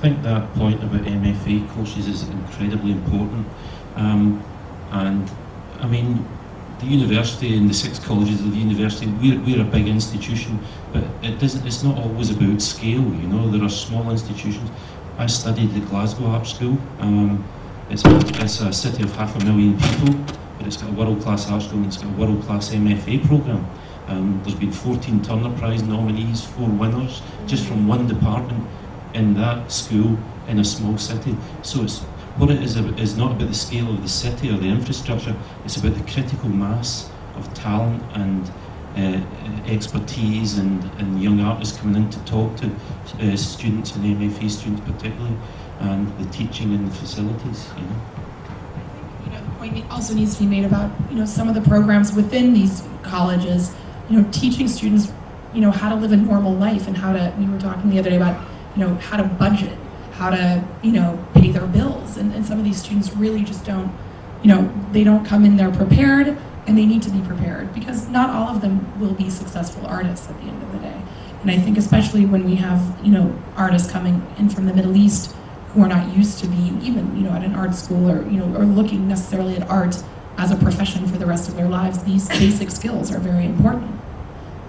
think that point about MFA courses is incredibly important. And I mean, the university and the 6 colleges of the university, we're a big institution, but it's not always about scale, you know. There are small institutions. I studied at Glasgow Art School. It's a city of 500,000 people, but it's got a world-class art school and it's got a world-class MFA programme. There's been 14 Turner Prize nominees, 4 winners, just from one department in that school in a small city. So what it is not about the scale of the city or the infrastructure, it's about the critical mass of talent and expertise and young artists coming in to talk to students and MFA students particularly, and the teaching and the facilities, you know. You know, the point also needs to be made about, you know, some of the programs within these colleges, you know, teaching students, you know, how to live a normal life and how to, we were talking the other day about, you know, how to budget, how to, you know, pay their bills, and some of these students really just don't, you know, they don't come in there prepared, and they need to be prepared, because not all of them will be successful artists at the end of the day. And I think especially when we have, you know, artists coming in from the Middle East who are not used to being even, you know, at an art school, or, you know, or looking necessarily at art as a profession for the rest of their lives, these basic skills are very important.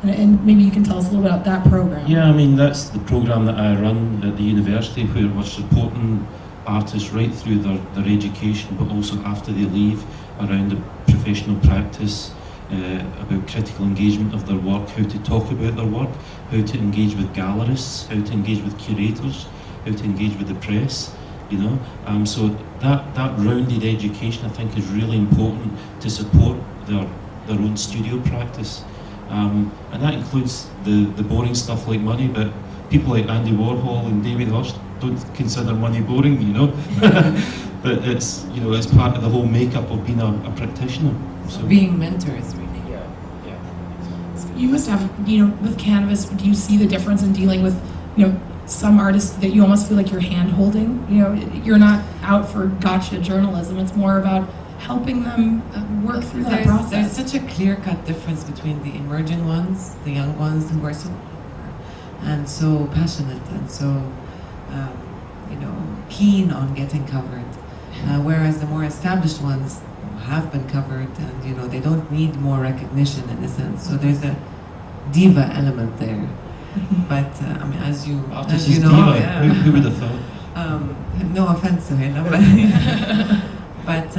And maybe you can tell us a little bit about that program. Yeah, I mean, that's the program that I run at the university, where we're supporting artists right through their education, but also after they leave, around the professional practice, about critical engagement of their work, how to talk about their work, how to engage with gallerists, how to engage with curators, how to engage with the press, you know. So that rounded education, I think, is really important to support their own studio practice. And that includes the boring stuff like money, but people like Andy Warhol and David Hirst don't consider money boring, you know. But it's, you know, it's part of the whole makeup of being a practitioner. So being mentors, really. Yeah. So you must have, you know, with Canvas, do you see the difference in dealing with, you know, some artists that you almost feel like you're hand-holding? You know, you're not out for gotcha journalism. It's more about helping them work through that process. There's such a clear-cut difference between the emerging ones, the young ones who are so and so passionate and so, you know, keen on getting covered, whereas the more established ones have been covered, and, you know, they don't need more recognition in a sense. So there's a diva element there. But I mean, as you know, diva. Yeah. Who would have thought? No offense, Soheila, but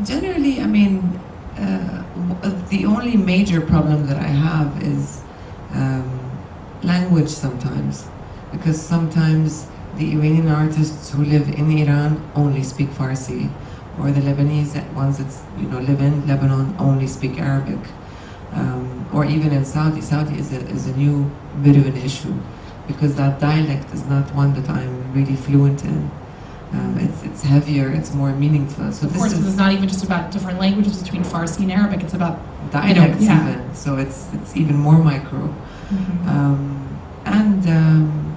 generally, I mean, the only major problem that I have is language sometimes, because sometimes the Iranian artists who live in Iran only speak Farsi, or the Lebanese ones that, you know, live in Lebanon only speak Arabic, or even in Saudi. Saudi is a new bit of an issue, because that dialect is not one that I'm really fluent in. It's heavier, it's more meaningful. So of course, it's not even just about different languages between Farsi and Arabic, it's about dialects, you know, even. So it's even more micro.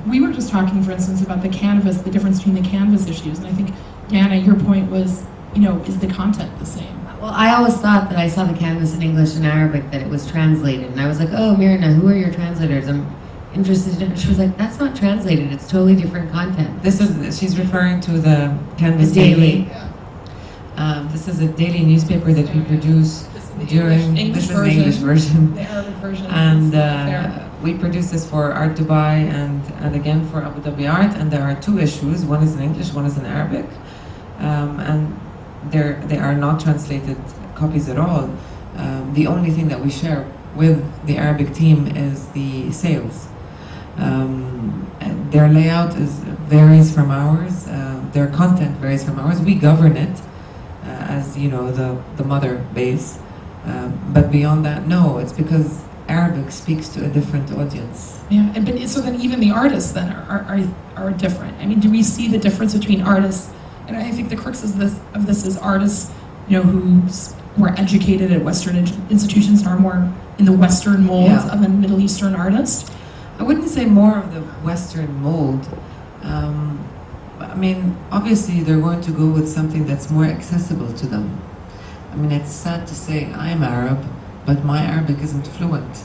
We were just talking, for instance, about the canvas, the difference between the canvas issues, and I think, Dana, your point was, you know, is the content the same? Well, I always thought that I saw the canvas in English and Arabic, that it was translated, and I was like, oh, Myrna, who are your translators? I'm interested in it. She was like, that's not translated, it's totally different content. She's referring to the Canvas Daily. This is a daily newspaper that we produce during, this is the English version. The Arabic version. And we produce this for Art Dubai and again for Abu Dhabi Art, and there are 2 issues. One is in English, one is in Arabic. And they are not translated copies at all. The only thing that we share with the Arabic team is the sales. Their layout varies from ours. Their content varies from ours. We govern it as, you know, the mother base. But beyond that, no. It's because Arabic speaks to a different audience. Yeah, but so then even the artists then are different. I mean, do we see the difference between artists? And I think the crux of this is artists, you know, who were educated at Western institutions and are more in the Western mold of a Middle Eastern artist. I wouldn't say more of the Western mold. I mean, obviously they're going to go with something that's more accessible to them. I mean, it's sad to say I'm Arab, but my Arabic isn't fluent.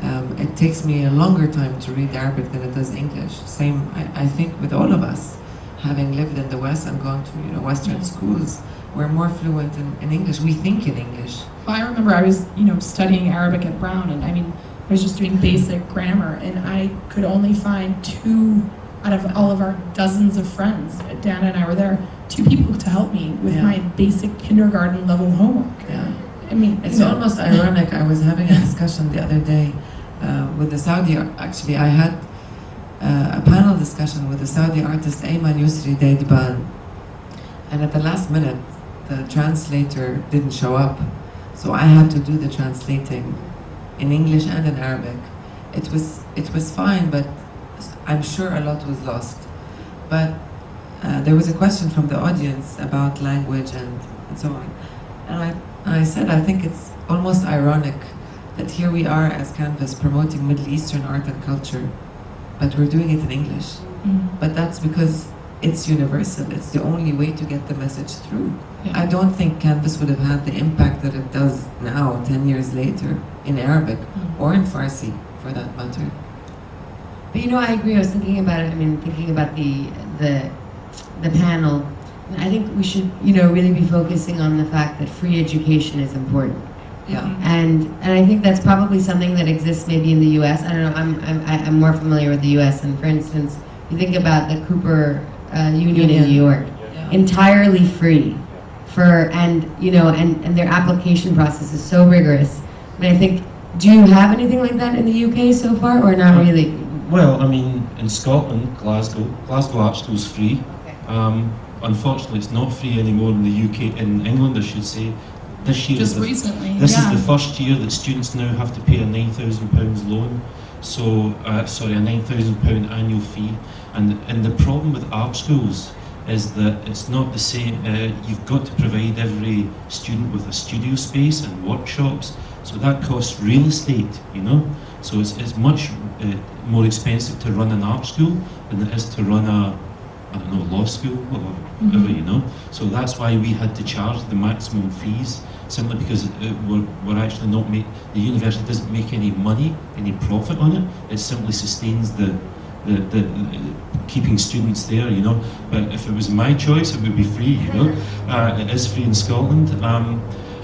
It takes me a longer time to read Arabic than it does English. Same, I think, with all of us. Having lived in the West and gone to Western schools, we're more fluent in English. We think in English. Well, I remember I was studying Arabic at Brown, and I mean, I was just doing basic grammar, and I could only find 2 out of all of our dozens of friends. Dana and I were there, 2 people to help me with my basic kindergarten level homework. Yeah. I mean, It's almost ironic. I was having a discussion the other day with the Saudi. Actually, I had a panel discussion with the Saudi artist Ayman Yusri Deidban, and at the last minute, the translator didn't show up, so I had to do the translating in English and in Arabic. It was fine, but I'm sure a lot was lost. But there was a question from the audience about language and so on, and I said I think it's almost ironic that here we are as Canvas promoting Middle Eastern art and culture, but we're doing it in English. But that's because it's universal. It's the only way to get the message through. I don't think Canvas would have had the impact that it does now, 10 years later, in Arabic or in Farsi, for that matter. But I agree. I was thinking about it. I mean, thinking about the panel. I think we should, really be focusing on the fact that free education is important. Yeah. And I think that's probably something that exists maybe in the U.S. I don't know. I'm more familiar with the U.S. And for instance, you think about the Cooper Union in New York, entirely free and their application process is so rigorous. I mean, I think, do you have anything like that in the UK so far, or not really? Well, I mean, in Scotland, Glasgow Art School is free. Unfortunately, it's not free anymore in the UK, in England, I should say. This year, just recently. This is the first year that students now have to pay a £9,000 loan. So, sorry, a £9,000 annual fee. And the problem with art schools is that it's not the same. You've got to provide every student with a studio space and workshops. So that costs real estate, So it's much more expensive to run an art school than it is to run law school or whatever, So that's why we had to charge the maximum fees, simply because we're actually not the university doesn't make any money, any profit on it. It simply sustains the keeping students there, But if it was my choice, it would be free, It is free in Scotland.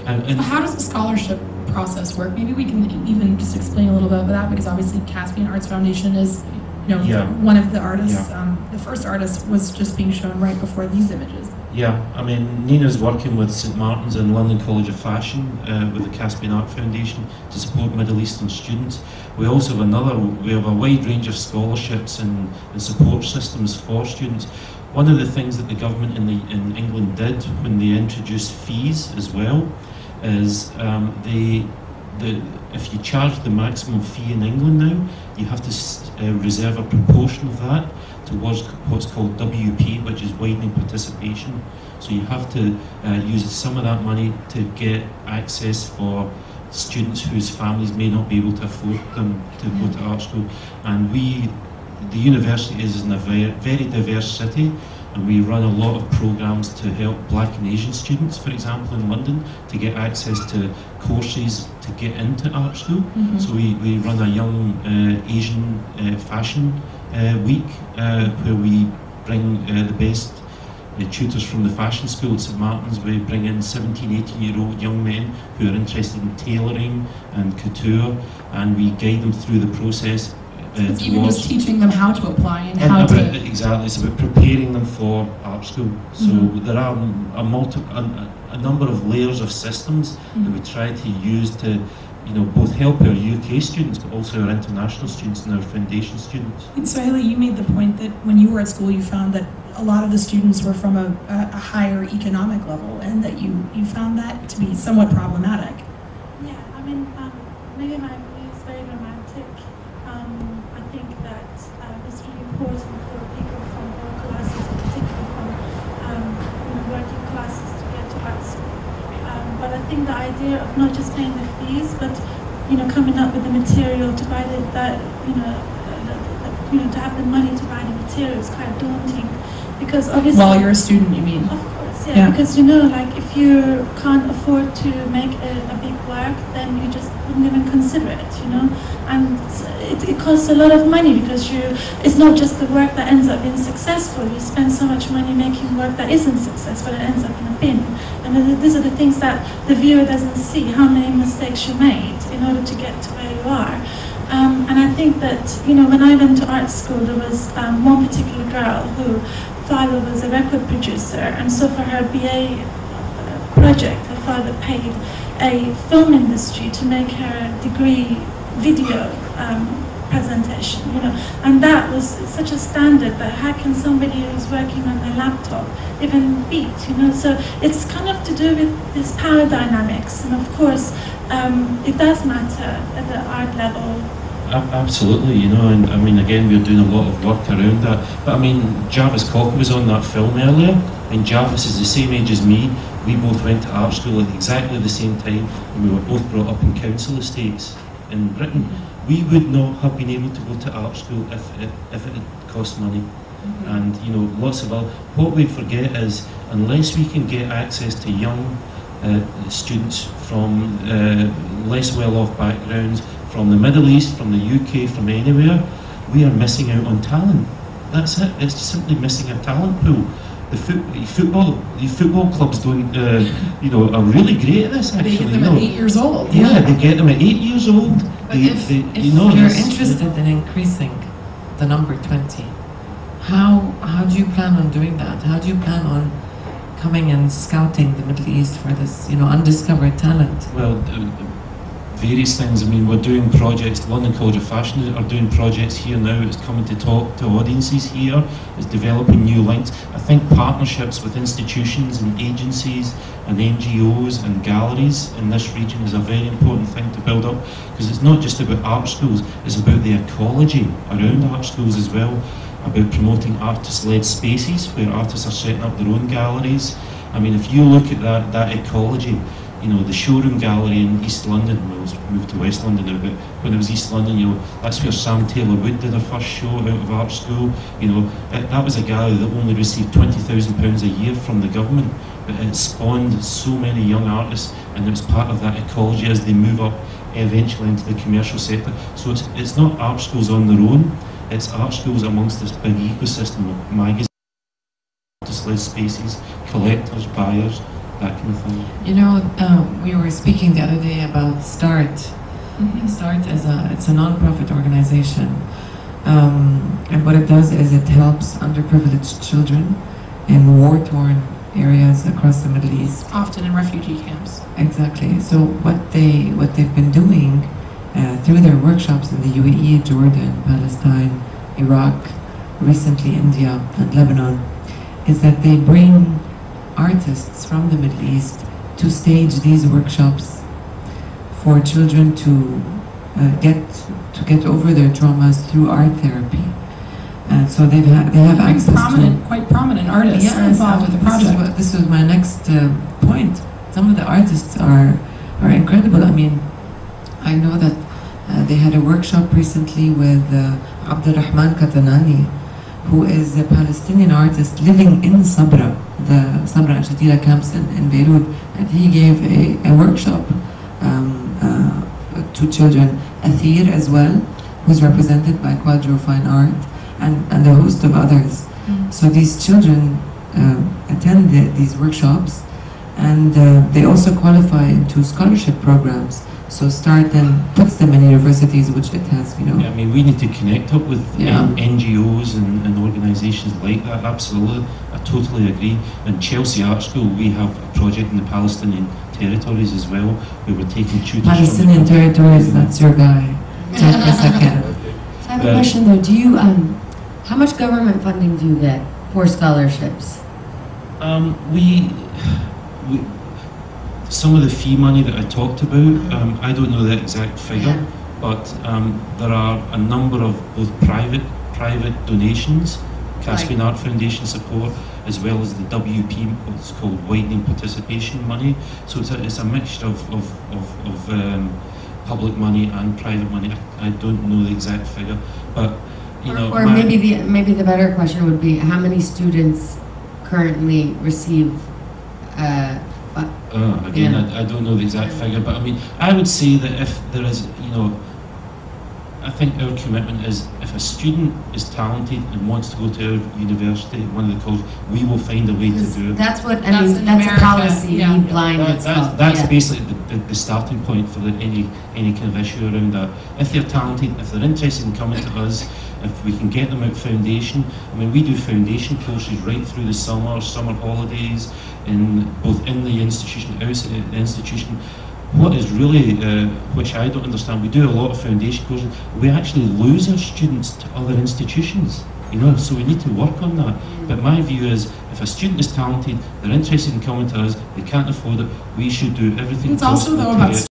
And how does the scholarship process work? Maybe we can even just explain a little bit about that, because obviously Caspian Arts Foundation is, one of the artists. The first artist was just being shown right before these images. Yeah, I mean, Nina's working with St Martin's and London College of Fashion with the Caspian Art Foundation to support Middle Eastern students. We also have a wide range of scholarships and support systems for students. One of the things that the government in England did when they introduced fees as well is if you charge the maximum fee in England now, you have to reserve a proportion of that towards what's called WP, which is widening participation. So you have to use some of that money to get access for students whose families may not be able to afford them to go to art school. And the university is in a very diverse city, and we run a lot of programs to help Black and Asian students, for example, in London, to get access to courses to get into art school. So we run a young Asian fashion week where we bring the best tutors from the fashion school at St Martin's. We bring in 17, 18-year-old young men who are interested in tailoring and couture, and we guide them through the process. It's even just teaching them how to apply and how to... Exactly, it's about preparing them for art school. So there are a number of layers of systems that we try to use to both help our UK students, but also our international students and our foundation students. And Soheila, you made the point that when you were at school, you found that a lot of the students were from a higher economic level, and that you found that to be somewhat problematic. Yeah, I mean, maybe my view is very romantic. I think that it's really important for people from all classes, particularly from working classes, to get to art school. But I think the idea of not just paying the fees, but coming up with the material to buy to have the money to buy the material is quite daunting, because obviously while you're a student, you mean? Of course. does, Yeah. because like if you can't afford to make a big work, then you just wouldn't even consider it, and it costs a lot of money because it's not just the work that ends up being successful. You spend so much money making work that isn't successful and ends up in a bin, and these are the things that the viewer doesn't see, how many mistakes you made in order to get to where you are. And I think that, when I went to art school, there was one particular girl who father was a record producer, and so for her BA project, her father paid a film industry to make her degree video presentation, and that was such a standard that how can somebody who's working on their laptop even beat, so it's kind of to do with this power dynamics, and of course it does matter at the art level. Absolutely, and I mean, again, we're doing a lot of work around that. But I mean, Jarvis Cocker was on that film earlier, and Jarvis is the same age as me. We both went to art school at exactly the same time, and we were both brought up in council estates in Britain. We would not have been able to go to art school if it had cost money. And lots of what we forget is, unless we can get access to young students from less well-off backgrounds, from the Middle East, from the UK, from anywhere, we are missing out on talent. That's it. It's simply missing a talent pool. The football clubs don't, are really great at this. Actually, they get them at 8 years old. Yeah, they get them at 8 years old. But if you're interested in increasing the number 20, how do you plan on doing that? How do you plan on coming and scouting the Middle East for this, undiscovered talent? Well, various things. I mean, we're doing projects. London College of Fashion are doing projects here now. It's coming to talk to audiences here. It's developing new links. I think partnerships with institutions and agencies and NGOs and galleries in this region is a very important thing to build up, because it's not just about art schools, it's about the ecology around art schools as well, about promoting artist-led spaces where artists are setting up their own galleries. I mean, if you look at that ecology, the showroom gallery in East London, well, it's moved to West London now, but when it was East London, that's where Sam Taylor Wood did her first show out of art school. That was a gallery that only received £20,000 a year from the government, but it spawned so many young artists, and it was part of that ecology as they move up eventually into the commercial sector. So it's not art schools on their own, it's art schools amongst this big ecosystem of magazines, artist-led spaces, collectors, buyers, that kind of thing. We were speaking the other day about START. START is it's a non-profit organization, and what it does is it helps underprivileged children in war-torn areas across the Middle East. Often in refugee camps. Exactly. So what they've been doing through their workshops in the UAE, Jordan, Palestine, Iraq, recently India and Lebanon, is that they bring artists from the Middle East to stage these workshops for children to get over their traumas through art therapy. And so they have access quite prominent artists are involved with the project. This was my next point. Some of the artists are incredible. I mean, I know that they had a workshop recently with Abdurrahman Katanani, who is a Palestinian artist living in Sabra, the Sabra and Shatila camps in Beirut, and he gave a workshop to children. Athir as well, who's represented by Quadro Fine Art, and a host of others. So these children attend these workshops, and they also qualify into scholarship programs. So START then puts them in universities, which it has, Yeah, I mean, we need to connect up with NGOs and organisations like that, absolutely. I totally agree. In Chelsea Art School, we have a project in the Palestinian territories as well, where we're taking tutors Palestinian territories, that's your guy. Take a second. So I have a question though. Do you, how much government funding do you get for scholarships? Some of the fee money that I talked about, I don't know the exact figure, but there are a number of both private donations, Caspian Art Foundation support, as well as the WP, what's called widening participation money. So it's a mixture of public money and private money. I don't know the exact figure, but maybe the better question would be, how many students currently receive Again, Yeah. I don't know the exact figure, but I mean, I would say that if there is, you know, I think our commitment is if a student is talented and wants to go to our university, one of the colleges, we will find a way to do it. That's what, I That's mean, in that's a America, policy, yeah. lead blind, it's called. That's Yeah. basically the starting point for any kind of issue around that. If they're talented, if they're interested in coming to us, if we can get them out foundation. I mean, we do foundation courses right through the summer holidays, both in the institution, outside the institution. What is really, which I don't understand, we do a lot of foundation courses, we actually lose our students to other institutions, you know, so we need to work on that. But my view is, if a student is talented, they're interested in coming to us, they can't afford it, we should do everything It's also possible though to about get